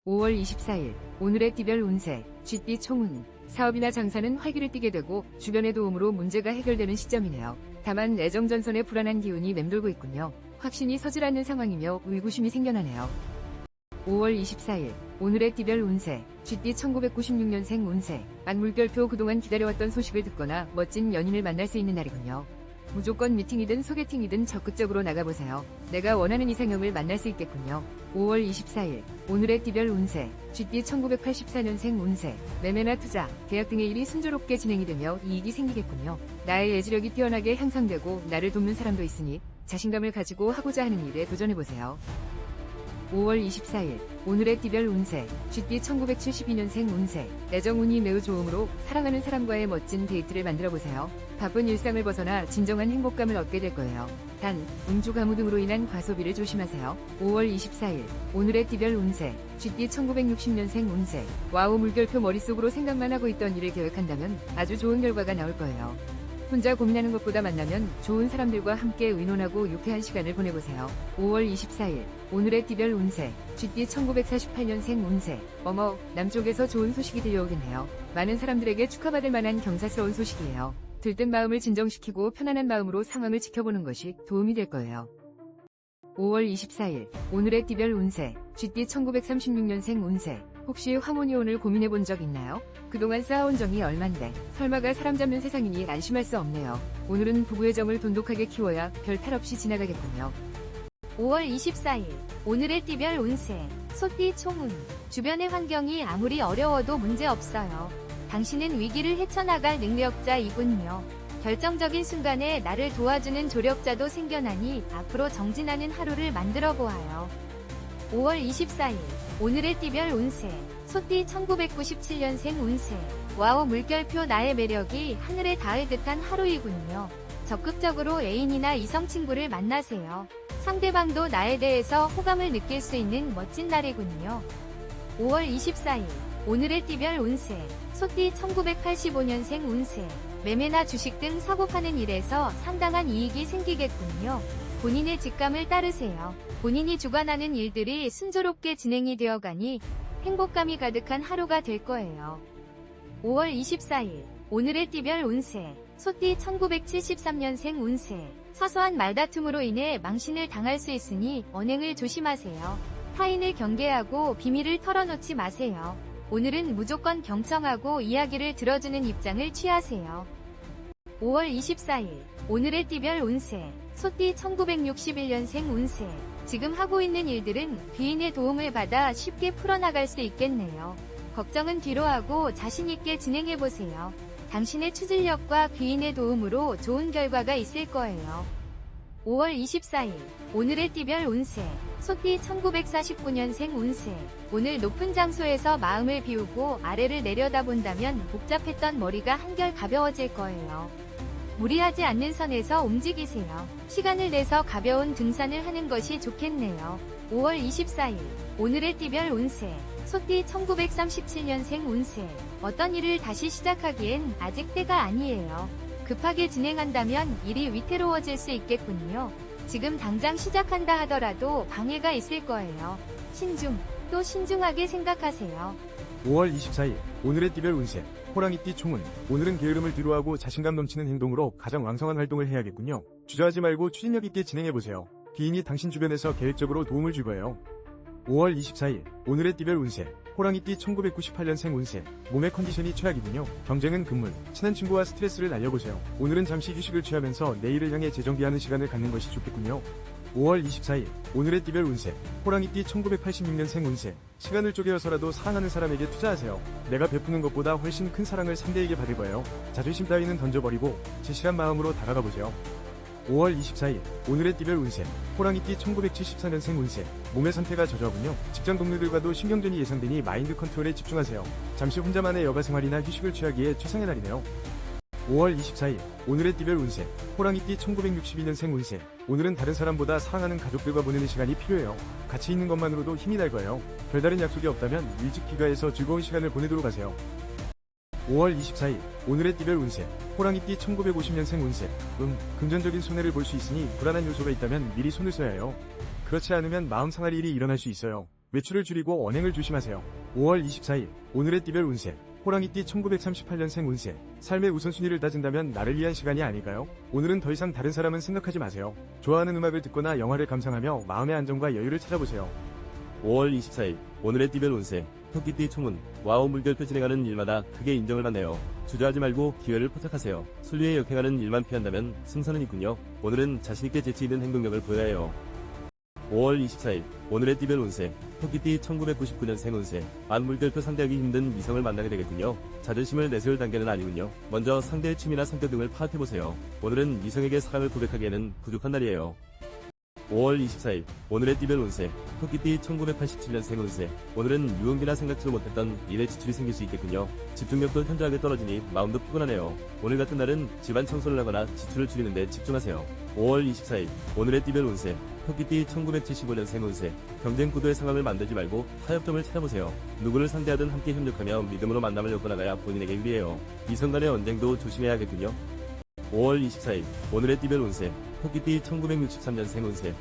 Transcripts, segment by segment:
5월 24일 오늘의 띠별 운세 쥐띠 총운. 사업이나 장사는 활기를 띠게 되고 주변의 도움으로 문제가 해결되는 시점이네요. 다만 애정전선의 불안한 기운이 맴돌고 있군요. 확신이 서질 않는 상황이며 의구심이 생겨나네요. 5월 24일 오늘의 띠별 운세 쥐띠 1996년생 운세. 만물결표. 그동안 기다려왔던 소식을 듣거나 멋진 연인을 만날 수 있는 날이군요. 무조건 미팅이든 소개팅이든 적극적으로 나가보세요. 내가 원하는 이상형을 만날 수 있겠군요. 5월 24일 오늘의 띠별 운세 쥐띠 1984년생 운세. 매매나 투자, 계약 등의 일이 순조롭게 진행이 되며 이익이 생기겠군요. 나의 예지력이 뛰어나게 향상되고 나를 돕는 사람도 있으니 자신감을 가지고 하고자 하는 일에 도전해보세요. 5월 24일 오늘의 띠별 운세 쥐띠 1972년생 운세. 애정운이 매우 좋으므로 사랑하는 사람과의 멋진 데이트를 만들어보세요. 바쁜 일상을 벗어나 진정한 행복감을 얻게 될 거예요. 단, 음주 가무 등으로 인한 과소비를 조심하세요. 5월 24일 오늘의 띠별 운세 쥐띠 1960년생 운세. 와우. 물결표. 머릿속으로 생각만 하고 있던 일을 계획한다면 아주 좋은 결과가 나올 거예요. 혼자 고민하는 것보다 만나면 좋은 사람들과 함께 의논하고 유쾌한 시간을 보내보세요. 5월 24일 오늘의 띠별 운세 쥐띠 1948년생 운세. 어머, 남쪽에서 좋은 소식이 들려오겠네요. 많은 사람들에게 축하받을 만한 경사스러운 소식이에요. 들뜬 마음을 진정시키고 편안한 마음으로 상황을 지켜보는 것이 도움이 될 거예요. 5월 24일 오늘의 띠별 운세 쥐띠 1936년생 운세. 혹시 화모니온을 고민해본 적 있나요? 그동안 쌓아온 정이 얼만데 설마가 사람 잡는 세상이니 안심할 수 없네요. 오늘은 부부의 정을 돈독하게 키워야 별 탈 없이 지나가겠군요. 5월 24일 오늘의 띠별 운세 소띠 총운. 주변의 환경이 아무리 어려워도 문제없어요. 당신은 위기를 헤쳐나갈 능력자이군요. 결정적인 순간에 나를 도와주는 조력자도 생겨나니 앞으로 정진하는 하루를 만들어 보아요. 5월 24일 오늘의 띠별 운세 소띠 1997년생 운세. 와우. 물결표. 나의 매력이 하늘에 닿을 듯한 하루이군요. 적극적으로 애인이나 이성 친구를 만나세요. 상대방도 나에 대해서 호감을 느낄 수 있는 멋진 날이군요. 5월 24일 오늘의 띠별 운세 소띠 1985년생 운세. 매매나 주식 등 사고 파는 일에서 상당한 이익이 생기겠군요. 본인의 직감을 따르세요. 본인이 주관하는 일들이 순조롭게 진행이 되어가니 행복감이 가득한 하루가 될 거예요. 5월 24일 오늘의 띠별 운세 소띠 1973년생 운세. 사소한 말다툼으로 인해 망신을 당할 수 있으니 언행을 조심하세요. 타인을 경계하고 비밀을 털어놓지 마세요. 오늘은 무조건 경청하고 이야기를 들어주는 입장을 취하세요. 5월 24일 오늘의 띠별 운세 소띠 1961년생 운세. 지금 하고 있는 일들은 귀인의 도움을 받아 쉽게 풀어나갈 수 있겠네요. 걱정은 뒤로 하고 자신있게 진행해보세요. 당신의 추진력과 귀인의 도움으로 좋은 결과가 있을 거예요. 5월 24일 오늘의 띠별 운세 소띠 1949년생 운세. 오늘 높은 장소에서 마음을 비우고 아래를 내려다본다면 복잡했던 머리가 한결 가벼워질 거예요. 무리하지 않는 선에서 움직이세요. 시간을 내서 가벼운 등산을 하는 것이 좋겠네요. 5월 24일 오늘의 띠별 운세 소띠 1937년생 운세. 어떤 일을 다시 시작하기엔 아직 때가 아니에요. 급하게 진행한다면 일이 위태로워질 수 있겠군요. 지금 당장 시작한다 하더라도 방해가 있을 거예요. 또 신중하게 생각하세요. 5월 24일 오늘의 띠별 운세 호랑이띠 총운. 오늘은 게으름을 뒤로하고 자신감 넘치는 행동으로 가장 왕성한 활동을 해야겠군요. 주저하지 말고 추진력 있게 진행해보세요. 귀인이 당신 주변에서 계획적으로 도움을 줄 거예요. 5월 24일 오늘의 띠별 운세 호랑이띠 1998년생 운세. 몸의 컨디션이 최악이군요. 경쟁은 금물. 친한 친구와 스트레스를 날려보세요. 오늘은 잠시 휴식을 취하면서 내일을 향해 재정비하는 시간을 갖는 것이 좋겠군요. 5월 24일 오늘의 띠별 운세 호랑이띠 1986년생 운세. 시간을 쪼개어서라도 사랑하는 사람에게 투자하세요. 내가 베푸는 것보다 훨씬 큰 사랑을 상대에게 받을 거예요. 자존심 따위는 던져버리고 진실한 마음으로 다가가보세요. 5월 24일 오늘의 띠별 운세 호랑이띠 1974년생 운세. 몸의 상태가 저조하군요. 직장 동료들과도 신경전이 예상되니 마인드 컨트롤에 집중하세요. 잠시 혼자만의 여가 생활이나 휴식을 취하기에 최상의 날이네요. 5월 24일 오늘의 띠별 운세 호랑이띠 1962년생 운세. 오늘은 다른 사람보다 사랑하는 가족들과 보내는 시간이 필요해요. 같이 있는 것만으로도 힘이 날 거예요. 별다른 약속이 없다면 일찍 귀가해서 즐거운 시간을 보내도록 하세요. 5월 24일 오늘의 띠별 운세 호랑이띠 1950년생 운세. 금전적인 손해를 볼 수 있으니 불안한 요소가 있다면 미리 손을 써야 해요. 그렇지 않으면 마음 상할 일이 일어날 수 있어요. 외출을 줄이고 언행을 조심하세요. 5월 24일 오늘의 띠별 운세 호랑이띠 1938년생 운세 삶의 우선순위를 따진다면 나를 위한 시간이 아닐까요? 오늘은 더 이상 다른 사람은 생각하지 마세요. 좋아하는 음악을 듣거나 영화를 감상하며 마음의 안정과 여유를 찾아보세요. 5월 24일 오늘의 띠별 운세 토끼띠 총운 와우 물결표 진행하는 일마다 크게 인정을 받네요. 주저하지 말고 기회를 포착하세요. 순리에 역행하는 일만 피한다면 승산은 있군요. 오늘은 자신있게 재치있는 행동력을 보여야 해요. 5월 24일 오늘의 띠별 운세 토끼띠 1999년생 운세 안물결표 상대하기 힘든 이성을 만나게 되겠군요. 자존심을 내세울 단계는 아니군요. 먼저 상대의 취미나 성격 등을 파악해보세요. 오늘은 이성에게 사랑을 고백하기에는 부족한 날이에요. 5월 24일 오늘의 띠별 운세 토끼띠 1987년생 운세 오늘은 유흥비나 생각지도 못했던 일에 지출이 생길 수 있겠군요. 집중력도 현저하게 떨어지니 마음도 피곤하네요. 오늘 같은 날은 집안 청소를 하거나 지출을 줄이는 데 집중하세요. 5월 24일 오늘의 띠별 운세 토끼띠 1975년생 운세 경쟁 구도의 상황을 만들지 말고 타협점을 찾아보세요. 누구를 상대하든 함께 협력하며 믿음으로 만남을 엮어나가야 본인에게 유리해요. 이성 간의 언쟁도 조심해야겠군요. 5월 24일 오늘의 띠별 운세 토끼띠 1963년생 운세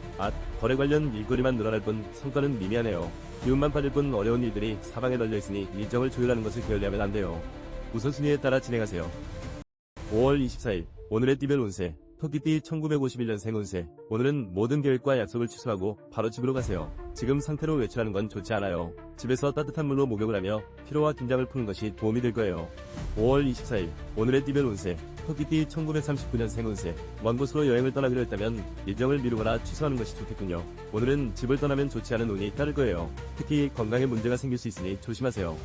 거래 관련 일거리만 늘어날 뿐 성과는 미미하네요. 기운만 빠질 뿐 어려운 일들이 사방에 널려있으니 일정을 조율하는 것을 게을리하면 안 돼요. 우선순위에 따라 진행하세요. 5월 24일 오늘의 띠별 운세 토끼띠 1951년생 운세 오늘은 모든 계획과 약속을 취소하고 바로 집으로 가세요. 지금 상태로 외출하는 건 좋지 않아요. 집에서 따뜻한 물로 목욕을 하며 피로와 긴장을 푸는 것이 도움이 될 거예요. 5월 24일 오늘의 띠별 운세 토끼띠 1939년생 운세 먼 곳으로 여행을 떠나기로 했다면 일정을 미루거나 취소하는 것이 좋겠군요. 오늘은 집을 떠나면 좋지 않은 운이 따를 거예요. 특히 건강에 문제가 생길 수 있으니 조심하세요.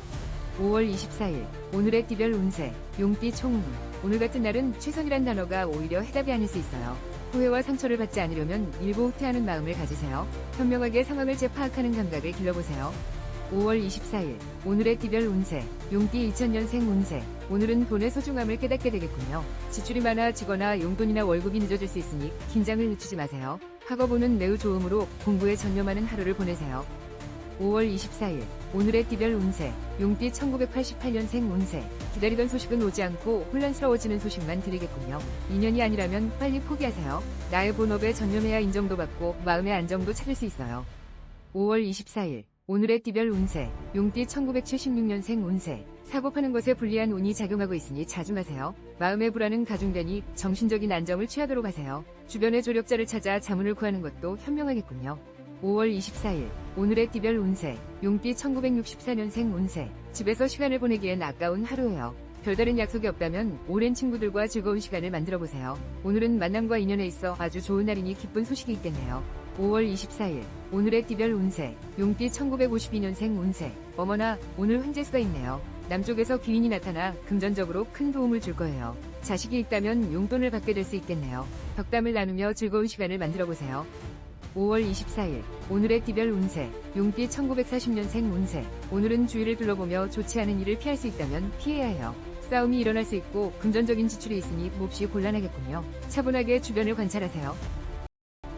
5월 24일 오늘의 띠별 운세 용띠 총운 오늘 같은 날은 최선이란 단어가 오히려 해답이 아닐 수 있어요. 후회와 상처를 받지 않으려면 일부 후퇴하는 마음을 가지세요. 현명하게 상황을 재파악하는 감각을 길러보세요. 5월 24일 오늘의 띠별 운세 용띠 2000년생 운세 오늘은 돈의 소중함을 깨닫게 되겠군요. 지출이 많아지거나 용돈이나 월급이 늦어질 수 있으니 긴장을 늦추지 마세요. 학업운은 매우 좋으므로 공부에 전념하는 하루를 보내세요. 5월 24일 오늘의 띠별 운세 용띠 1988년생 운세 기다리던 소식은 오지 않고 혼란스러워지는 소식만 드리겠군요. 인연이 아니라면 빨리 포기하세요. 나의 본업에 전념해야 인정도 받고 마음의 안정도 찾을 수 있어요. 5월 24일 오늘의 띠별 운세 용띠 1976년생 운세 사고 파는 것에 불리한 운이 작용하고 있으니 자중하세요. 마음의 불안은 가중되니 정신적인 안정을 취하도록 하세요. 주변의 조력자를 찾아 자문을 구하는 것도 현명하겠군요. 5월 24일 오늘의 띠별 운세 용띠 1964년생 운세 집에서 시간을 보내기엔 아까운 하루예요. 별다른 약속이 없다면 오랜 친구들과 즐거운 시간을 만들어보세요. 오늘은 만남과 인연에 있어 아주 좋은 날이니 기쁜 소식이 있겠네요. 5월 24일 오늘의 띠별 운세 용띠 1952년생 운세 어머나 오늘 횡재수가 있네요. 남쪽에서 귀인이 나타나 금전적으로 큰 도움을 줄 거예요. 자식이 있다면 용돈을 받게 될 수 있겠네요. 덕담을 나누며 즐거운 시간을 만들어보세요. 5월 24일 오늘의 띠별 운세 용띠 1940년생 운세 오늘은 주위를 둘러보며 좋지 않은 일을 피할 수 있다면 피해야 해요. 싸움이 일어날 수 있고 금전적인 지출이 있으니 몹시 곤란하겠군요. 차분하게 주변을 관찰하세요.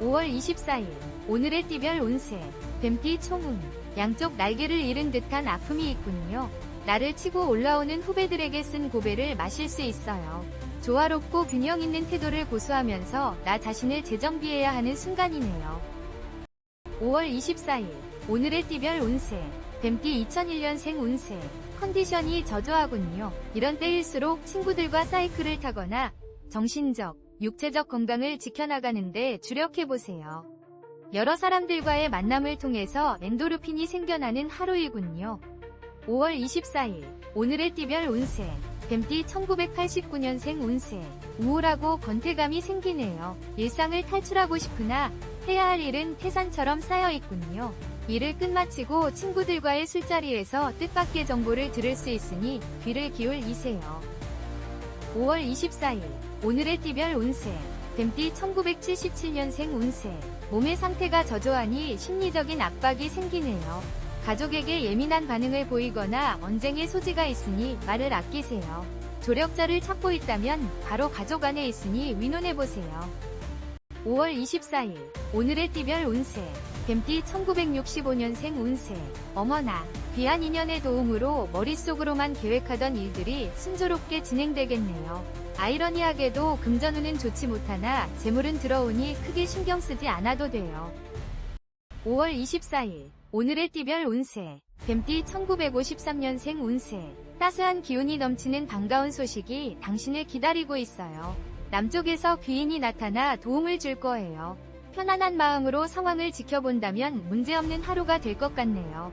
5월 24일 오늘의 띠별 운세 뱀띠 총운 양쪽 날개를 잃은 듯한 아픔이 있군요. 나를 치고 올라오는 후배들에게 쓴 고배를 마실 수 있어요. 조화롭고 균형 있는 태도를 고수하면서 나 자신을 재정비해야 하는 순간이네요. 5월 24일 오늘의 띠별 운세 뱀띠 2001년생 운세 컨디션이 저조하군요. 이런 때일수록 친구들과 사이클을 타거나 정신적, 육체적 건강을 지켜나가는데 주력해보세요. 여러 사람들과의 만남을 통해서 엔도르핀이 생겨나는 하루이군요. 5월 24일 오늘의 띠별 운세 뱀띠 1989년생 운세 우울하고 권태감이 생기네요. 일상을 탈출하고 싶으나 해야 할 일은 태산처럼 쌓여있군요. 일을 끝마치고 친구들과의 술자리에서 뜻밖의 정보를 들을 수 있으니 귀를 기울이세요. 5월 24일 오늘의 띠별 운세 뱀띠 1977년생 운세 몸의 상태가 저조하니 심리적인 압박이 생기네요. 가족에게 예민한 반응을 보이거나 언쟁의 소지가 있으니 말을 아끼세요. 조력자를 찾고 있다면 바로 가족 안에 있으니 의논해보세요. 5월 24일 오늘의 띠별 운세 뱀띠 1965년생 운세 어머나 귀한 인연의 도움으로 머릿속으로만 계획하던 일들이 순조롭게 진행되겠네요. 아이러니하게도 금전운은 좋지 못하나 재물은 들어오니 크게 신경 쓰지 않아도 돼요. 5월 24일 오늘의 띠별 운세 뱀띠 1953년생 운세 따스한 기운이 넘치는 반가운 소식이 당신을 기다리고 있어요. 남쪽에서 귀인이 나타나 도움을 줄 거예요. 편안한 마음으로 상황을 지켜본다면 문제없는 하루가 될 것 같네요.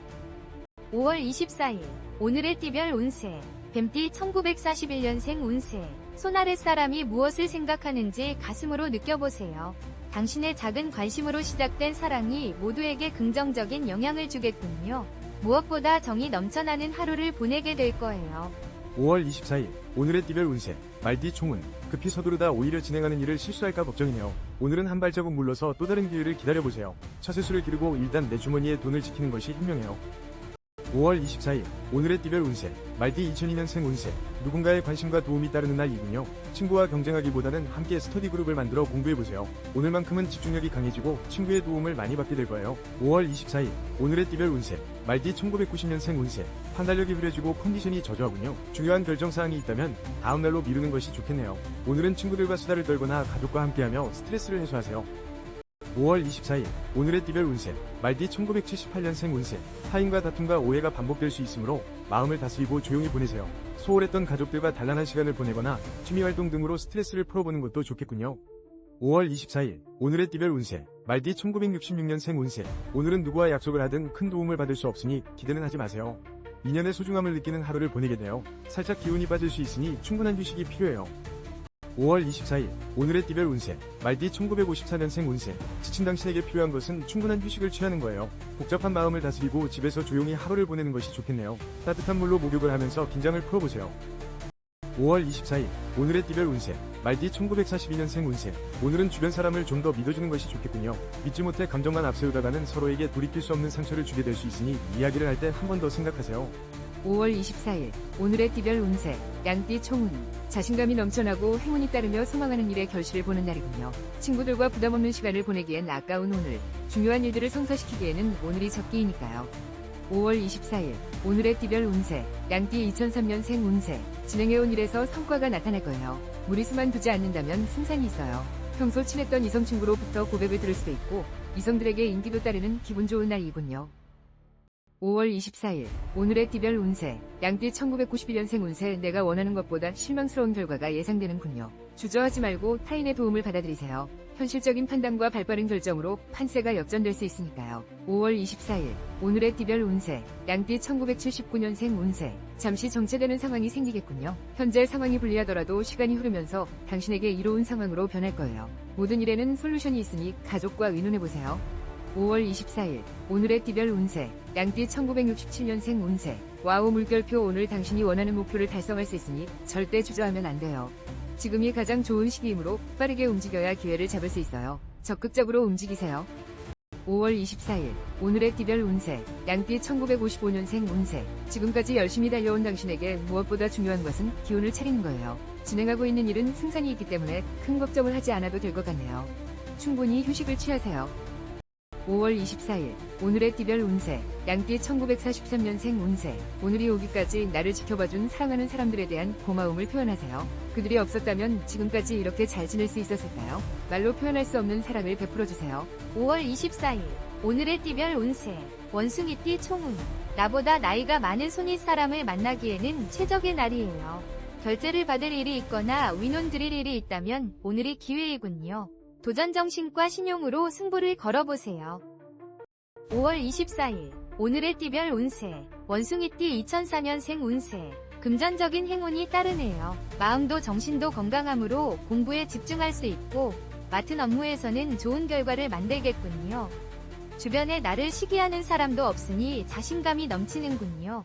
5월 24일 오늘의 띠별 운세 뱀띠 1941년생 운세 손 아랫 사람이 무엇을 생각하는지 가슴으로 느껴보세요. 당신의 작은 관심으로 시작된 사랑이 모두에게 긍정적인 영향을 주겠군요. 무엇보다 정이 넘쳐나는 하루를 보내게 될 거예요. 5월 24일 오늘의 띠별 운세 말띠 총운 급히 서두르다 오히려 진행하는 일을 실수할까 걱정이네요. 오늘은 한 발자국 물러서 또 다른 기회를 기다려보세요. 처세술을 기르고 일단 내 주머니의 돈을 지키는 것이 현명해요. 5월 24일 오늘의 띠별 운세 말띠 2002년생 운세 누군가의 관심과 도움이 따르는 날이군요. 친구와 경쟁하기보다는 함께 스터디 그룹을 만들어 공부해보세요. 오늘만큼은 집중력이 강해지고 친구의 도움을 많이 받게 될 거예요. 5월 24일 오늘의 띠별 운세 말띠 1990년생 운세 판단력이 흐려지고 컨디션이 저조하군요. 중요한 결정사항이 있다면 다음날로 미루는 것이 좋겠네요. 오늘은 친구들과 수다를 떨거나 가족과 함께하며 스트레스를 해소하세요. 5월 24일 오늘의 띠별 운세 말띠 1978년생 운세 타인과 다툼과 오해가 반복될 수 있으므로 마음을 다스리고 조용히 보내세요. 소홀했던 가족들과 단란한 시간을 보내거나 취미활동 등으로 스트레스를 풀어보는 것도 좋겠군요. 5월 24일 오늘의 띠별 운세 말띠 1966년생 운세 오늘은 누구와 약속을 하든 큰 도움을 받을 수 없으니 기대는 하지 마세요. 인연의 소중함을 느끼는 하루를 보내게 돼요. 살짝 기운이 빠질 수 있으니 충분한 휴식이 필요해요. 5월 24일 오늘의 띠별 운세 말띠 1954년생 운세 지친 당신에게 필요한 것은 충분한 휴식을 취하는 거예요. 복잡한 마음을 다스리고 집에서 조용히 하루를 보내는 것이 좋겠네요. 따뜻한 물로 목욕을 하면서 긴장을 풀어보세요. 5월 24일 오늘의 띠별 운세 말띠 1942년생 운세 오늘은 주변 사람을 좀 더 믿어주는 것이 좋겠군요. 믿지 못해 감정만 앞세우다가는 서로에게 돌이킬 수 없는 상처를 주게 될 수 있으니 이야기를 할 때 한 번 더 생각하세요. 5월 24일 오늘의 띠별 운세 양띠 총운 자신감이 넘쳐나고 행운이 따르며 소망하는 일의 결실을 보는 날이군요. 친구들과 부담없는 시간을 보내기엔 아까운 오늘 중요한 일들을 성사시키기에는 오늘이 적기이니까요. 5월 24일 오늘의 띠별 운세 양띠 2003년생 운세 진행해온 일에서 성과가 나타날 거예요. 무리수만 두지 않는다면 승산이 있어요. 평소 친했던 이성 친구로부터 고백을 들을 수도 있고 이성들에게 인기도 따르는 기분 좋은 날이군요. 5월 24일 오늘의 띠별 운세 양띠 1991년생 운세 내가 원하는 것보다 실망스러운 결과가 예상되는군요. 주저하지 말고 타인의 도움을 받아들이세요. 현실적인 판단과 발빠른 결정으로 판세가 역전될 수 있으니까요. 5월 24일 오늘의 띠별 운세 양띠 1979년생 운세 잠시 정체되는 상황이 생기겠군요. 현재 상황이 불리하더라도 시간이 흐르면서 당신에게 이로운 상황으로 변할 거예요. 모든 일에는 솔루션이 있으니 가족과 의논해보세요. 5월 24일 오늘의 띠별 운세 양띠 1967년생 운세 와우 물결표 오늘 당신이 원하는 목표를 달성할 수 있으니 절대 주저하면 안 돼요. 지금이 가장 좋은 시기이므로 빠르게 움직여야 기회를 잡을 수 있어요. 적극적으로 움직이세요. 5월 24일 오늘의 띠별 운세 양띠 1955년생 운세 지금까지 열심히 달려온 당신에게 무엇보다 중요한 것은 기운을 차리는 거예요. 진행하고 있는 일은 승산이 있기 때문에 큰 걱정을 하지 않아도 될 것 같네요. 충분히 휴식을 취하세요. 5월 24일 오늘의 띠별 운세 양띠 1943년생 운세 오늘이 오기까지 나를 지켜봐준 사랑하는 사람들에 대한 고마움을 표현하세요. 그들이 없었다면 지금까지 이렇게 잘 지낼 수 있었을까요? 말로 표현할 수 없는 사랑을 베풀어주세요. 5월 24일 오늘의 띠별 운세 원숭이띠 총운 나보다 나이가 많은 손윗 사람을 만나기에는 최적의 날이에요. 결제를 받을 일이 있거나 위논 드릴 일이 있다면 오늘이 기회이군요. 도전정신과 신용으로 승부를 걸어보세요. 5월 24일 오늘의 띠별 운세 원숭이띠 2004년생 운세 금전적인 행운이 따르네요. 마음도 정신도 건강하므로 공부에 집중할 수 있고 맡은 업무에서는 좋은 결과를 만들겠군요. 주변에 나를 시기하는 사람도 없으니 자신감이 넘치는군요.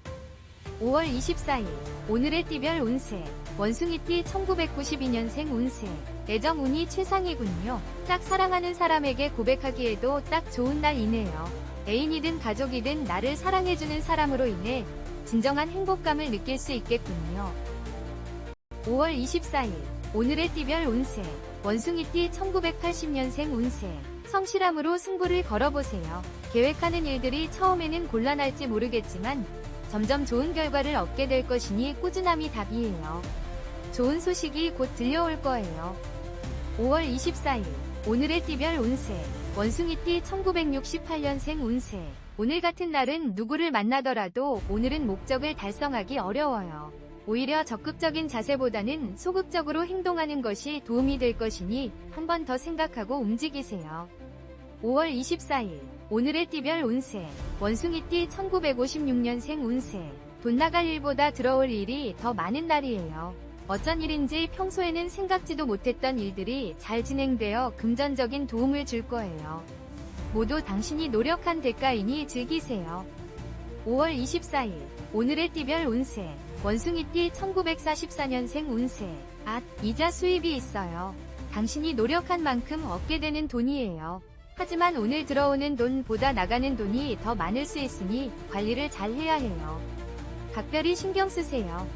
5월 24일 오늘의 띠별 운세 원숭이띠 1992년생 운세 애정운이 최상이군요. 딱 사랑하는 사람에게 고백하기에도 딱 좋은 날이네요. 애인이든 가족이든 나를 사랑해주는 사람으로 인해 진정한 행복감을 느낄 수 있겠군요. 5월 24일 오늘의 띠별 운세 원숭이띠 1980년생 운세 성실함으로 승부를 걸어보세요. 계획하는 일들이 처음에는 곤란할지 모르겠지만 점점 좋은 결과를 얻게 될 것이니 꾸준함이 답이에요. 좋은 소식이 곧 들려올 거예요. 5월 24일 오늘의 띠별 운세 원숭이띠 1968년생 운세. 오늘 같은 날은 누구를 만나더라도 오늘은 목적을 달성하기 어려워요. 오히려 적극적인 자세보다는 소극적으로 행동하는 것이 도움이 될 것이니 한 번 더 생각하고 움직이세요. 5월 24일 오늘의 띠별 운세. 원숭이띠 1956년생 운세. 돈 나갈 일보다 들어올 일이 더 많은 날이에요. 어쩐 일인지 평소에는 생각지도 못했던 일들이 잘 진행되어 금전적인 도움을 줄 거예요. 모두 당신이 노력한 대가이니 즐기세요. 5월 24일 오늘의 띠별 운세. 원숭이띠 1944년생 운세. 이자 수입이 있어요. 당신이 노력한 만큼 얻게 되는 돈이에요. 하지만 오늘 들어오는 돈보다 나가는 돈이 더 많을 수 있으니 관리를 잘 해야 해요. 각별히 신경 쓰세요.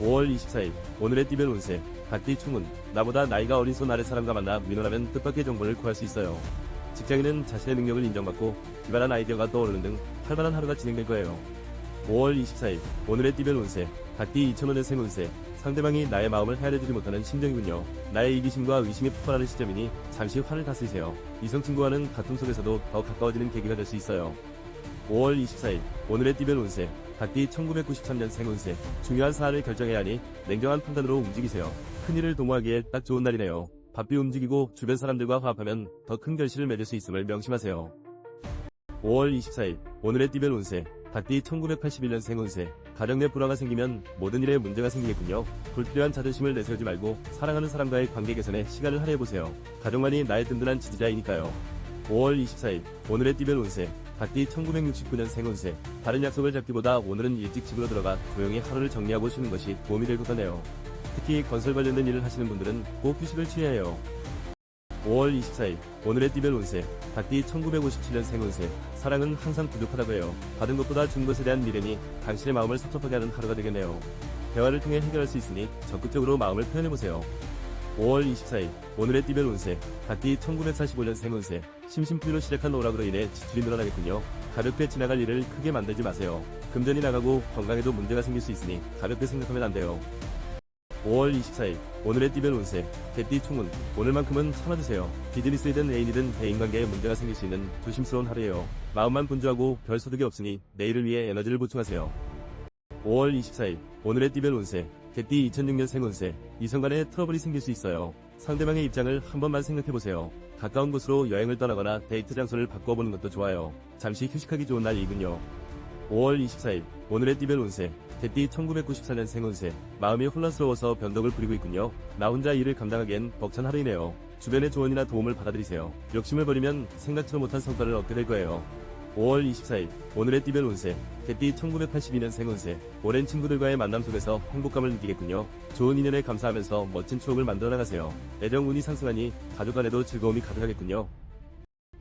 5월 24일 오늘의 띠별 운세. 닭띠 충운. 나보다 나이가 어린 손 아래 사람과 만나 민원하면 뜻밖의 정보를 구할 수 있어요. 직장인은 자신의 능력을 인정받고 기발한 아이디어가 떠오르는 등 활발한 하루가 진행될 거예요. 5월 24일 오늘의 띠별 운세. 닭띠 2000년생 운세. 상대방이 나의 마음을 헤아려주지 못하는 심정이군요. 나의 이기심과 의심이 폭발하는 시점이니 잠시 화를 다스리세요. 이성 친구와는 다툼 속에서도 더 가까워지는 계기가 될 수 있어요. 5월 24일 오늘의 띠별 운세. 닭띠 1993년생 운세. 중요한 사안을 결정해야 하니 냉정한 판단으로 움직이세요. 큰일을 도모하기에 딱 좋은 날이네요. 바삐 움직이고 주변 사람들과 화합하면 더 큰 결실을 맺을 수 있음을 명심하세요. 5월 24일 오늘의 띠별 운세. 닭띠 1981년생 운세. 가정 내 불화가 생기면 모든 일에 문제가 생기겠군요. 불필요한 자존심을 내세우지 말고 사랑하는 사람과의 관계 개선에 시간을 할애해보세요. 가족만이 나의 든든한 지지자이니까요. 5월 24일 오늘의 띠별 운세. 닭띠 1969년생 운세. 다른 약속을 잡기보다 오늘은 일찍 집으로 들어가 조용히 하루를 정리하고 쉬는 것이 도움이 될 것 같네요. 특히 건설 관련된 일을 하시는 분들은 꼭 휴식을 취해야 해요. 5월 24일 오늘의 띠별 운세. 닭띠 1957년생 운세. 사랑은 항상 부족하다고 해요. 받은 것보다 준 것에 대한 미련이 당신의 마음을 섭섭하게 하는 하루가 되겠네요. 대화를 통해 해결할 수 있으니 적극적으로 마음을 표현해보세요. 5월 24일 오늘의 띠별 운세. 닭띠 1945년생 운세. 심심풀이로 시작한 오락으로 인해 지출이 늘어나겠군요. 가볍게 지나갈 일을 크게 만들지 마세요. 금전이 나가고 건강에도 문제가 생길 수 있으니 가볍게 생각하면 안 돼요. 5월 24일 오늘의 띠별 운세. 개띠 충운. 오늘만큼은 참아주세요. 비즈니스이든 애인이든 대인관계에 문제가 생길 수 있는 조심스러운 하루예요. 마음만 분주하고 별 소득이 없으니 내일을 위해 에너지를 보충하세요. 5월 24일 오늘의 띠별 운세. 개띠 2006년생 운세. 이성 간에 트러블이 생길 수 있어요. 상대방의 입장을 한 번만 생각해보세요. 가까운 곳으로 여행을 떠나거나 데이트 장소를 바꿔보는 것도 좋아요. 잠시 휴식하기 좋은 날이군요. 5월 24일 오늘의 띠별 운세. 개띠 1994년생 운세. 마음이 혼란스러워서 변덕을 부리고 있군요. 나 혼자 일을 감당하기엔 벅찬 하루이네요. 주변의 조언이나 도움을 받아들이세요. 욕심을 버리면 생각지도 못한 성과를 얻게 될 거예요. 5월 24일 오늘의 띠별 운세. 개띠 1982년생 운세. 오랜 친구들과의 만남 속에서 행복감을 느끼겠군요. 좋은 인연에 감사하면서 멋진 추억을 만들어 나가세요. 애정 운이 상승하니 가족 간에도 즐거움이 가득하겠군요.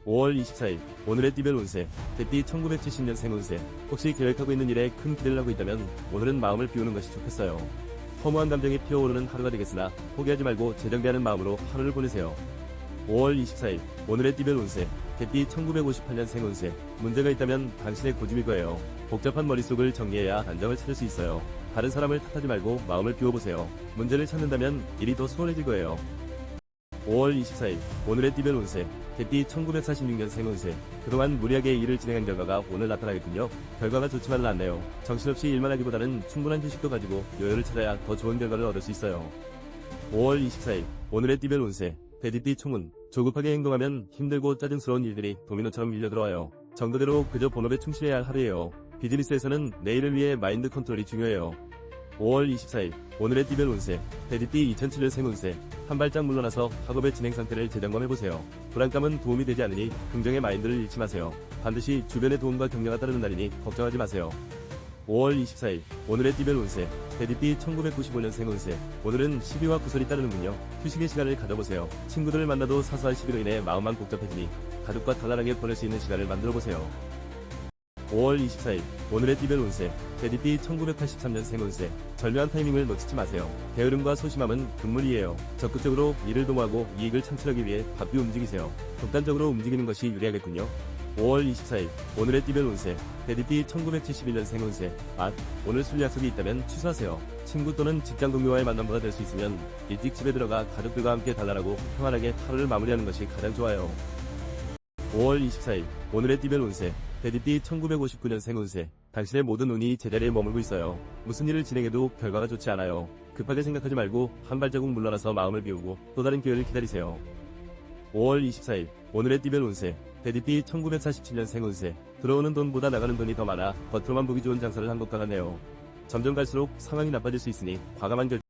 5월 24일 오늘의 띠별 운세. 개띠 1970년생 운세. 혹시 계획하고 있는 일에 큰 기대를 하고 있다면 오늘은 마음을 비우는 것이 좋겠어요. 허무한 감정이 피어오르는 하루가 되겠으나 포기하지 말고 재정비하는 마음으로 하루를 보내세요. 5월 24일 오늘의 띠별 운세. 개띠 1958년생 운세. 문제가 있다면 당신의 고집일 거예요. 복잡한 머릿속을 정리해야 안정을 찾을 수 있어요. 다른 사람을 탓하지 말고 마음을 비워보세요. 문제를 찾는다면 일이 더 수월해질 거예요. 5월 24일 오늘의 띠별 운세. 개띠 1946년생 운세. 그동안 무리하게 일을 진행한 결과가 오늘 나타나겠군요. 결과가 좋지만은 않네요. 정신없이 일만 하기보다는 충분한 휴식도 가지고 여유를 찾아야 더 좋은 결과를 얻을 수 있어요. 5월 24일 오늘의 띠별 운세. 돼지띠 총운. 조급하게 행동하면 힘들고 짜증스러운 일들이 도미노처럼 밀려들어와요. 정도대로 그저 본업에 충실해야 할 하루예요. 비즈니스에서는 내일을 위해 마인드 컨트롤이 중요해요. 5월 24일 오늘의 띠별 운세. 돼지띠 2007년생 운세. 한 발짝 물러나서 학업의 진행 상태를 재점검해보세요. 불안감은 도움이 되지 않으니 긍정의 마인드를 잃지 마세요. 반드시 주변의 도움과 격려가 따르는 날이니 걱정하지 마세요. 5월 24일 오늘의 띠별 운세. 돼지띠 1995년생 운세. 오늘은 시비와 구설이 따르는군요. 휴식의 시간을 가져보세요. 친구들을 만나도 사소한 시비로 인해 마음만 복잡해지니 가족과 단란하게 보낼 수 있는 시간을 만들어보세요. 5월 24일 오늘의 띠별 운세. 돼지띠 1983년생 운세. 절묘한 타이밍을 놓치지 마세요. 게으름과 소심함은 금물이에요. 적극적으로 일을 도모하고 이익을 창출하기 위해 바삐 움직이세요. 독단적으로 움직이는 것이 유리하겠군요. 5월 24일 오늘의 띠별 운세. 돼지띠 1971년생 운세. 오늘 술 약속이 있다면 취소하세요. 친구 또는 직장 동료와의 만남보다 될 수 있으면 일찍 집에 들어가 가족들과 함께 단란하고 평안하게 하루를 마무리하는 것이 가장 좋아요. 5월 24일 오늘의 띠별 운세 대디띠 1959년생 운세. 당신의 모든 운이 제자리에 머물고 있어요. 무슨 일을 진행해도 결과가 좋지 않아요. 급하게 생각하지 말고 한 발자국 물러나서 마음을 비우고 또 다른 기회를 기다리세요. 5월 24일 오늘의 띠별 운세 대디띠 1947년생 운세. 들어오는 돈보다 나가는 돈이 더 많아 겉으로만 보기 좋은 장사를 한 것과 같네요. 점점 갈수록 상황이 나빠질 수 있으니 과감한 결정